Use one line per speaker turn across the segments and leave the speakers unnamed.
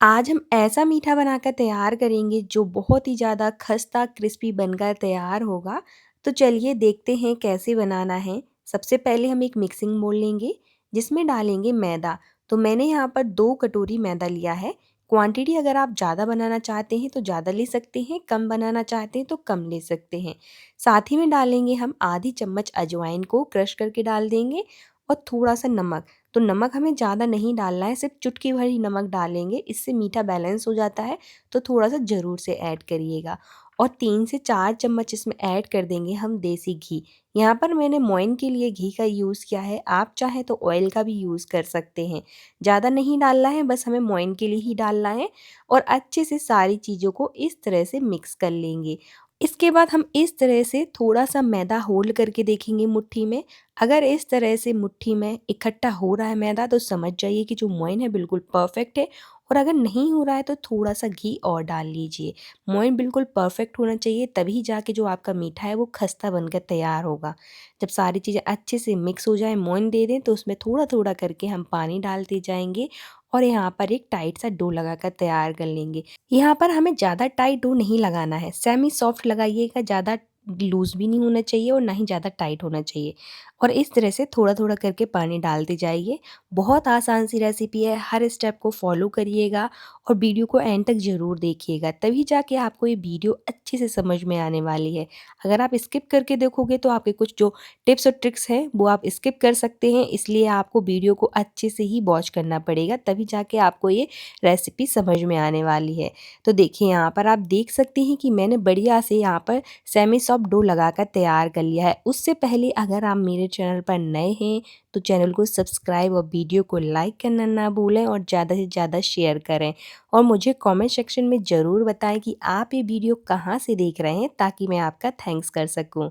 आज हम ऐसा मीठा बनाकर तैयार करेंगे जो बहुत ही ज़्यादा खस्ता क्रिस्पी बनकर तैयार होगा। तो चलिए देखते हैं कैसे बनाना है। सबसे पहले हम एक मिक्सिंग बोल लेंगे जिसमें डालेंगे मैदा। तो मैंने यहाँ पर 2 कटोरी मैदा लिया है। क्वांटिटी अगर आप ज़्यादा बनाना चाहते हैं तो ज़्यादा ले सकते हैं, कम बनाना चाहते हैं तो कम ले सकते हैं। साथ ही में डालेंगे हम आधी चम्मच अजवाइन को क्रश करके डाल देंगे और थोड़ा-सा नमक। तो नमक हमें ज़्यादा नहीं डालना है, सिर्फ चुटकी भर ही नमक डालेंगे, इससे मीठा बैलेंस हो जाता है। तो थोड़ा-सा ज़रूर से ऐड करिएगा। और 3 से 4 चम्मच इसमें ऐड कर देंगे हम देसी घी। यहाँ पर मैंने मोइन के लिए घी का यूज़ किया है, आप चाहें तो ऑयल का भी यूज़ कर सकते हैं। ज़्यादा नहीं डालना है, बस हमें मोइन के लिए ही डालना है। और अच्छे से सारी चीज़ों को इस तरह से मिक्स कर लेंगे। इसके बाद हम इस तरह से थोड़ा-सा मैदा होल्ड करके देखेंगे मुट्ठी में। अगर इस तरह से मुट्ठी में इकट्ठा हो रहा है मैदा तो समझ जाइए कि जो मोइन है बिल्कुल परफेक्ट है। और अगर नहीं हो रहा है तो थोड़ा-सा घी और डाल लीजिए। मोइन बिल्कुल परफेक्ट होना चाहिए, तभी जाके जो आपका मीठा है वो खस्ता बनकर तैयार होगा। जब सारी चीज़ें अच्छे से मिक्स हो जाए, मोइन दे दें, तो उसमें थोड़ा-थोड़ा करके हम पानी डालते जाएँगे और यहाँ पर एक टाइट सा डो लगाकर तैयार कर लेंगे। यहाँ पर हमें ज़्यादा टाइट डो नहीं लगाना है, सेमी सॉफ्ट लगाइएगा, ज़्यादा लूज़ भी नहीं होना चाहिए और ना ही ज़्यादा टाइट होना चाहिए। और इस तरह से थोड़ा-थोड़ा करके पानी डालते जाइए। बहुत आसान सी रेसिपी है, हर स्टेप को फॉलो करिएगा और वीडियो को एंड तक ज़रूर देखिएगा, तभी जाके आपको ये वीडियो अच्छे से समझ में आने वाली है। अगर आप स्किप करके देखोगे तो आपके कुछ जो टिप्स और ट्रिक्स हैं वो आप स्किप कर सकते हैं, इसलिए आपको वीडियो को अच्छे से ही वॉच करना पड़ेगा, तभी जाके आपको ये रेसिपी समझ में आने वाली है। तो देखिए यहाँ पर आप देख सकते हैं कि मैंने बढ़िया से यहाँ पर सेमी सॉफ्ट डो लगाकर तैयार कर लिया है। उससे पहले अगर आप मेरे चैनल पर नए हैं तो चैनल को सब्सक्राइब और वीडियो को लाइक करना ना भूलें और ज़्यादा से ज़्यादा शेयर करें। और मुझे कमेंट सेक्शन में ज़रूर बताएं कि आप ये वीडियो कहाँ से देख रहे हैं, ताकि मैं आपका थैंक्स कर सकूँ।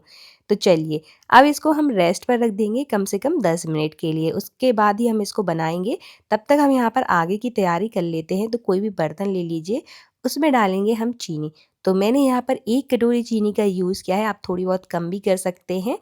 तो चलिए अब इसको हम रेस्ट पर रख देंगे कम से कम 10 मिनट के लिए, उसके बाद ही हम इसको बनाएंगे। तब तक हम यहाँ पर आगे की तैयारी कर लेते हैं। तो कोई भी बर्तन ले लीजिए, उसमें डालेंगे हम चीनी। तो मैंने यहाँ पर 1 कटोरी चीनी का यूज़ किया है, आप थोड़ी बहुत कम भी कर सकते हैं।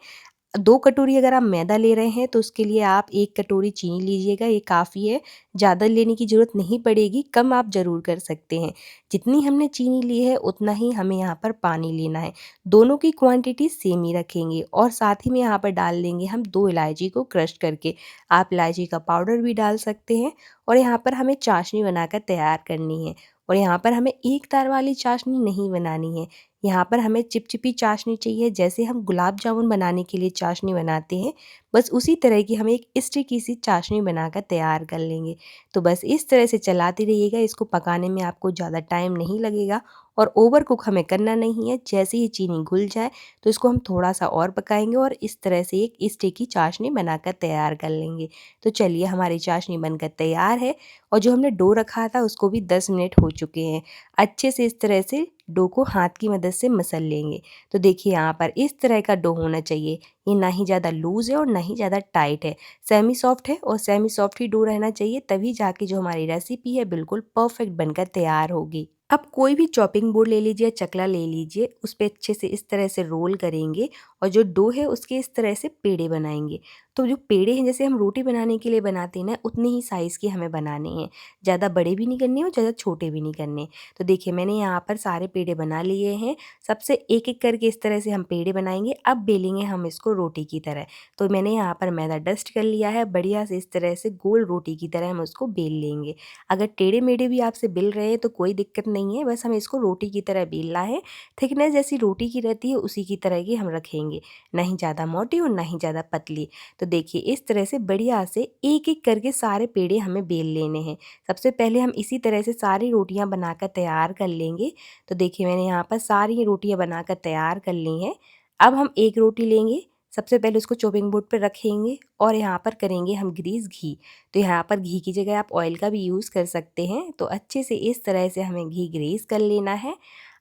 2 कटोरी अगर आप मैदा ले रहे हैं तो उसके लिए आप 1 कटोरी चीनी लीजिएगा, ये काफ़ी है। ज़्यादा लेने की ज़रूरत नहीं पड़ेगी, कम आप ज़रूर कर सकते हैं। जितनी हमने चीनी ली है उतना ही हमें यहाँ पर पानी लेना है। दोनों की क्वांटिटी सेम ही रखेंगे और साथ ही में यहाँ पर डाल देंगे हम 2 इलायची को क्रश करके। आप इलायची का पाउडर भी डाल सकते हैं। और यहाँ पर हमें चाशनी बनाकर तैयार करनी है। और यहाँ पर हमें एक तार वाली चाशनी नहीं बनानी है, यहाँ पर हमें चिपचिपी चाशनी चाहिए, जैसे हम गुलाब जामुन बनाने के लिए चाशनी बनाते हैं, बस उसी तरह की हम एक स्टिकी सी चाशनी बनाकर तैयार कर लेंगे। तो बस इस तरह से चलाते रहिएगा, इसको पकाने में आपको ज़्यादा टाइम नहीं लगेगा और ओवर कुक हमें करना नहीं है। जैसे ही चीनी घुल जाए तो इसको हम थोड़ा-सा और पकाएंगे और इस तरह से एक स्टिकी चाशनी बनाकर तैयार कर लेंगे। तो चलिए हमारी चाशनी बनकर तैयार है और जो हमने डो रखा था उसको भी 10 मिनट हो चुके हैं। अच्छे से इस तरह से डो को हाथ की मदद से मसल लेंगे। तो देखिए यहाँ पर इस तरह का डो होना चाहिए, ये ना ही ज़्यादा लूज़ है और ना ही ज़्यादा टाइट है, सेमी सॉफ्ट है और सेमी सॉफ्ट ही डो रहना चाहिए, तभी जाके जो हमारी रेसिपी है बिल्कुल परफेक्ट बनकर तैयार होगी। अब कोई भी चॉपिंग बोर्ड ले लीजिए, चकला ले लीजिए, उस पे अच्छे से इस तरह से रोल करेंगे और जो डो है उसके इस तरह से पेड़े बनाएंगे। तो जो पेड़े हैं जैसे हम रोटी बनाने के लिए बनाते हैं ना, उतनी ही साइज़ की हमें बनाने हैं, ज़्यादा बड़े भी नहीं करने और ज़्यादा छोटे भी नहीं करने। तो देखिए मैंने यहाँ पर सारे पेड़े बना लिए हैं, सबसे एक-एक करके इस तरह से हम पेड़े बनाएँगे। अब बेलेंगे हम इसको रोटी की तरह। तो मैंने यहाँ पर मैदा डस्ट कर लिया है, बढ़िया से इस तरह से गोल रोटी की तरह हम उसको बेल लेंगे। अगर टेढ़े-मेढ़े भी आपसे बेल रहे हैं तो कोई दिक्कत नहीं है, बस हमें इसको रोटी की तरह बेलना है। थिकनेस जैसी रोटी की रहती है उसी की तरह की हम रखेंगे, ना ही ज़्यादा मोटी और ना ही ज़्यादा पतली। तो देखिए इस तरह से बढ़िया से एक-एक करके सारे पेड़े हमें बेल लेने हैं। सबसे पहले हम इसी तरह से सारी रोटियां बनाकर तैयार कर लेंगे। तो देखिए मैंने यहाँ पर सारी रोटियां बनाकर तैयार कर ली हैं। अब हम एक रोटी लेंगे, सबसे पहले उसको चॉपिंग बोर्ड पर रखेंगे और यहाँ पर करेंगे हम ग्रीस घी। तो यहाँ पर घी की जगह आप ऑयल का भी यूज़ कर सकते हैं। तो अच्छे से इस तरह से हमें घी ग्रीस कर लेना है।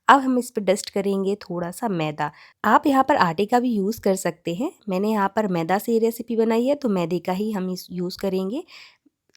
अब हम इस पर डस्ट करेंगे थोड़ा सा मैदा। आप यहाँ पर आटे का भी यूज़ कर सकते हैं, मैंने यहाँ पर मैदा से ये रेसिपी बनाई है तो मैदे का ही हम इस यूज़ करेंगे।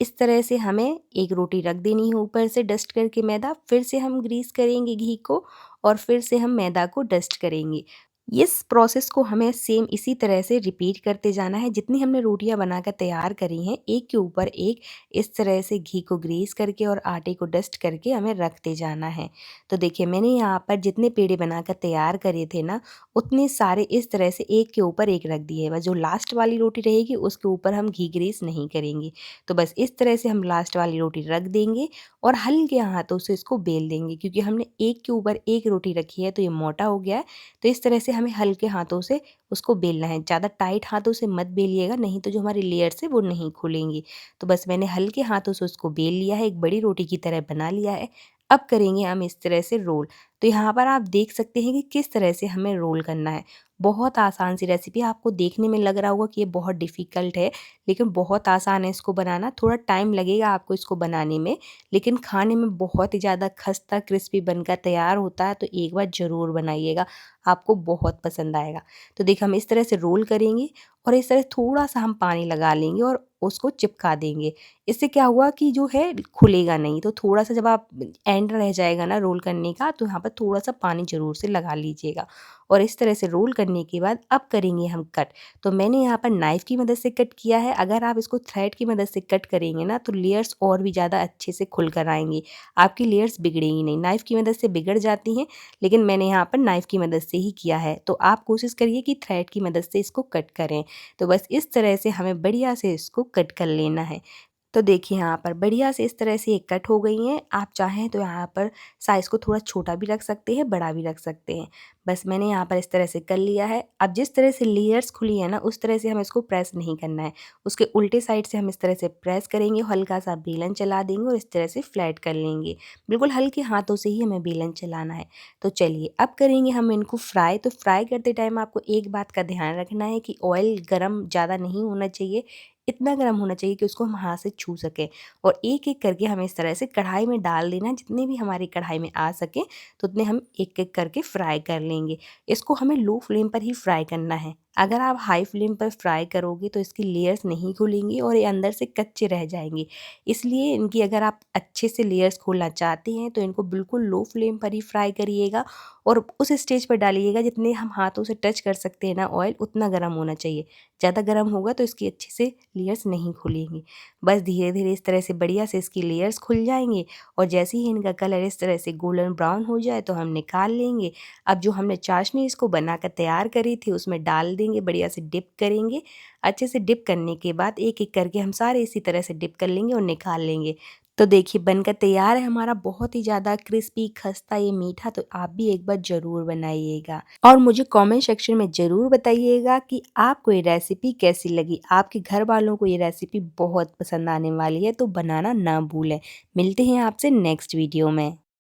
इस तरह से हमें एक रोटी रख देनी है ऊपर से डस्ट करके मैदा, फिर से हम ग्रीस करेंगे घी को और फिर से हम मैदा को डस्ट करेंगे। इस प्रोसेस को हमें सेम इसी तरह से रिपीट करते जाना है। जितनी हमने रोटियां बनाकर तैयार करी हैं, एक के ऊपर एक इस तरह से घी को ग्रीस करके और आटे को डस्ट करके हमें रखते जाना है। तो देखिए मैंने यहाँ पर जितने पेड़े बनाकर तैयार करे थे ना, उतने सारे इस तरह से एक के ऊपर एक रख दिए। बस जो लास्ट वाली रोटी रहेगी उसके ऊपर हम घी ग्रीस नहीं करेंगे। तो बस इस तरह से हम लास्ट वाली रोटी रख देंगे और हल्के हाथों से इसको बेल देंगे, क्योंकि हमने एक के ऊपर एक रोटी रखी है तो ये मोटा हो गया है। तो इस तरह से हमें हल्के हाथों से उसको बेलना है। ज़्यादा टाइट हाथों से मत बेलिएगा, नहीं तो जो हमारी लेयर्स है वो नहीं खुलेंगी। तो बस मैंने हल्के हाथों से उसको बेल लिया है, एक बड़ी रोटी की तरह बना लिया है। अब करेंगे हम इस तरह से रोल। तो यहाँ पर आप देख सकते हैं कि किस तरह से हमें रोल करना है। बहुत आसान सी रेसिपी है, आपको देखने में लग रहा होगा कि ये बहुत डिफ़िकल्ट है, लेकिन बहुत आसान है इसको बनाना। थोड़ा टाइम लगेगा आपको इसको बनाने में, लेकिन खाने में बहुत ही ज़्यादा खस्ता क्रिस्पी बनकर तैयार होता है। तो एक बार ज़रूर बनाइएगा, आपको बहुत पसंद आएगा। तो देखिए हम इस तरह से रोल करेंगे और इस तरह थोड़ा-सा हम पानी लगा लेंगे और उसको चिपका देंगे। इससे क्या हुआ कि जो है खुलेगा नहीं। तो थोड़ा-सा जब आप एंड रह जाएगा ना रोल करने का, तो यहाँ पर थोड़ा-सा पानी ज़रूर से लगा लीजिएगा। और इस तरह से रोल करने के बाद अब करेंगे हम कट। तो मैंने यहाँ पर नाइफ़ की मदद से कट किया है। अगर आप इसको थ्रेड की मदद से कट करेंगे ना, तो लेयर्स और भी ज़्यादा अच्छे से खुल कर आएँगी। आपकी लेयर्स बिगड़ेंगी नहीं। नाइफ़ की मदद से बिगड़ जाती हैं, लेकिन मैंने यहाँ पर नाइफ़ की मदद से ही किया है। तो आप कोशिश करिए कि थ्रेड की मदद से इसको कट करें। तो बस इस तरह से हमें बढ़िया से इसको कट कर लेना है। तो देखिए यहाँ पर बढ़िया से इस तरह से ये कट हो गई हैं। आप चाहें तो यहाँ पर साइज़ को थोड़ा छोटा भी रख सकते हैं, बड़ा भी रख सकते हैं। बस मैंने यहाँ पर इस तरह से कर लिया है। अब जिस तरह से लेयर्स खुली है ना, उस तरह से हमें इसको प्रेस नहीं करना है। उसके उल्टे साइड से हम इस तरह से प्रेस करेंगे, हल्का-सा बेलन चला देंगे और इस तरह से फ्लैट कर लेंगे। बिल्कुल हल्के हाथों से ही हमें बेलन चलाना है। तो चलिए अब करेंगे हम इनको फ्राई। तो फ्राई करते टाइम आपको एक बात का ध्यान रखना है कि ऑयल गरम ज़्यादा नहीं होना चाहिए, इतना गर्म होना चाहिए कि उसको हम हाथ से छू सकें। और एक-एक करके हमें इस तरह से कढ़ाई में डाल देना है। जितने भी हमारी कढ़ाई में आ सकें, तो उतने हम एक-एक करके फ्राई कर लेंगे। इसको हमें लो फ्लेम पर ही फ्राई करना है। अगर आप हाई फ्लेम पर फ्राई करोगे तो इसकी लेयर्स नहीं खुलेंगी और ये अंदर से कच्चे रह जाएँगे। इसलिए इनकी अगर आप अच्छे से लेयर्स खोलना चाहते हैं, तो इनको बिल्कुल लो फ्लेम पर ही फ्राई करिएगा और उस स्टेज पर डालिएगा जितने हम हाथों से टच कर सकते हैं ना ऑयल, उतना गर्म होना चाहिए। ज़्यादा गर्म होगा तो इसकी अच्छे से लेयर्स नहीं खुलेंगी। बस धीरे-धीरे इस तरह से बढ़िया से इसकी लेयर्स खुल जाएँगे और जैसे ही इनका कलर इस तरह से गोल्डन ब्राउन हो जाए तो हम निकाल लेंगे। अब जो हमने चाशनी इसको बनाकर तैयार करी थी उसमें डाल देंगे, बढ़िया से डिप करेंगे। अच्छे से डिप करने के बाद एक-एक करके हम सारे इसी तरह से डिप कर लेंगे और निकाल लेंगे। तो देखिए बनकर तैयार है हमारा बहुत ही ज़्यादा क्रिस्पी खस्ता ये मीठा। तो आप भी एक बार ज़रूर बनाइएगा और मुझे कमेंट सेक्शन में ज़रूर बताइएगा कि आपको ये रेसिपी कैसी लगी। आपके घर वालों को ये रेसिपी बहुत पसंद आने वाली है, तो बनाना ना भूलें। मिलते हैं आपसे नेक्स्ट वीडियो में।